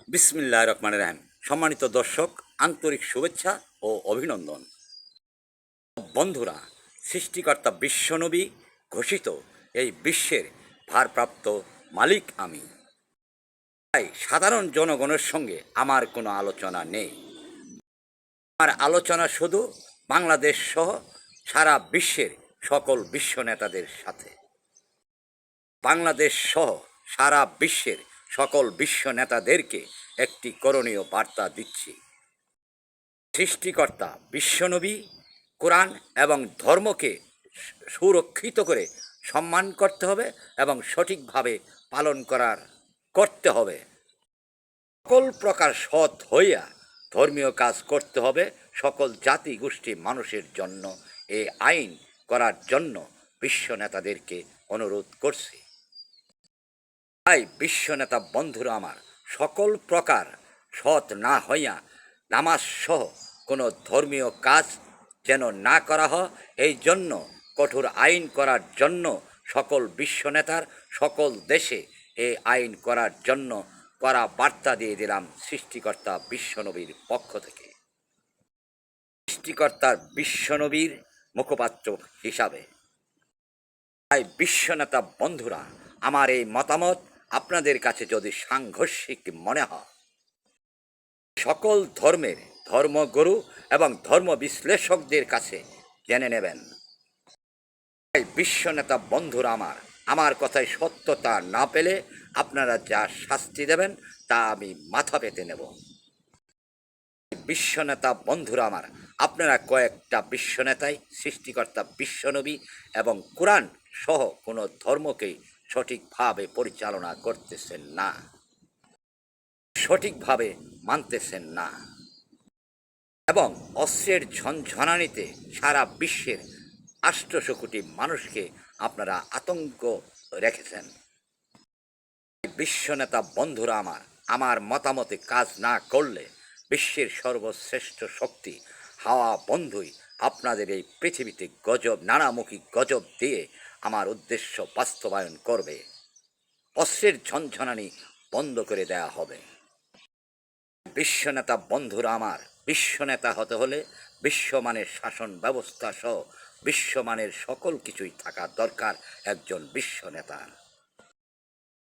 বিসমিল্লাহির রহমানির রহিম। সম্মানিত দর্শক, আন্তরিক শুভেচ্ছা ও অভিনন্দন। বন্ধুরা, সৃষ্টিকর্তা বিশ্বনবী ঘোষিত এই বিশ্বের ভারপ্রাপ্ত মালিক আমি। তাই সাধারণ জনগণের সঙ্গে আমার কোনো আলোচনা নেই। আমার আলোচনা শুধু বাংলাদেশ সহ সারা বিশ্বের সকল বিশ্ব নেতাদের সাথে। বাংলাদেশ সহ সারা বিশ্বের সকল বিশ্ব নেতাদেরকে একটি করণীয় বার্তা দিচ্ছি। সৃষ্টিকর্তা বিশ্বনবী কোরআন এবং ধর্মকে সুরক্ষিত করে সম্মান করতে হবে এবং সঠিকভাবে পালন করতে হবে। সকল প্রকার সৎ হইয়া ধর্মীয় কাজ করতে হবে। সকল জাতি গোষ্ঠী মানুষের জন্য এই আইন করার জন্য বিশ্ব নেতাদেরকে অনুরোধ করছি। তাই বিশ্ব নেতা বন্ধুরা আমার, সকল প্রকার সৎ না হইয়া নামাজ সহ কোনো ধর্মীয় কাজ যেন না করা হয়, এই জন্য কঠোর আইন করার জন্য সকল বিশ্ব নেতার সকল দেশে এই আইন করার জন্য করা বার্তা দিয়ে দিলাম সৃষ্টিকর্তা বিশ্বনবীর পক্ষ থেকে, সৃষ্টিকর্তার বিশ্বনবীর মুখপাত্র হিসাবে। তাই বিশ্ব নেতা বন্ধুরা, আমার এই মতামত আপনাদের কাছে যদি সাংঘর্ষিক মনে হয়, সকল ধর্মের ধর্মগুরু এবং ধর্ম বিশ্লেষকদের কাছে জেনে নেবেন। তাই বিশ্ব নেতা বন্ধুরা আমার কথায় সত্যতা না পেলে আপনারা যা শাস্তি দেবেন তা আমি মাথা পেতে নেব। বিশ্ব নেতা বন্ধুরা আপনারা কয়েকটা বিশ্ব নেতাই সৃষ্টিকর্তা বিশ্বনবী এবং কোরআন সহ কোনো ধর্মকেই সঠিকভাবে পরিচালনা করতেছেন না, সঠিকভাবে মানতেছেন না, এবং অস্ত্রের ঝনঝনানিতে সারা বিশ্বের 800 কোটি মানুষকে আপনারা আতঙ্ক রেখেছেন। বিশ্ব নেতা বন্ধুরা আমার মতামতে কাজ না করলে বিশ্বের সর্বশ্রেষ্ঠ শক্তি হাওয়া বন্ধুই আপনাদের এই পৃথিবীতে গজব, নানামুখী গজব দিয়ে আমার উদ্দেশ্য বাস্তবায়ন করবে। অস্ত্রের ঝনঝনানি বন্ধ করে দেয়া হবে। বিশ্ব নেতা বন্ধুরা বিশ্ব নেতা হতে হলে বিশ্বমানের শাসন ব্যবস্থা সহ বিশ্বমানের সকল কিছুই থাকা দরকার একজন বিশ্ব নেতার।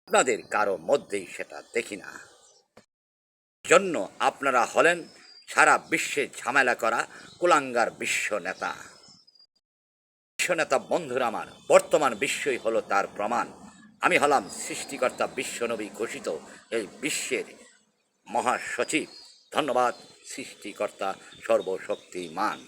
আপনাদের কারো মধ্যেই সেটা দেখি না। জন্য আপনারা হলেন সারা বিশ্বে ঝামেলা করা কুলাঙ্গার বিশ্ব নেতা। বিশ্ব নেতা বন্ধুরা বর্তমান বিশ্বই হলো তার প্রমাণ। আমি হলাম সৃষ্টিকর্তা বিশ্বনবী ঘোষিত এই বিশ্বের মহাসচিব। ধন্যবাদ সৃষ্টিকর্তা সর্বশক্তিমান।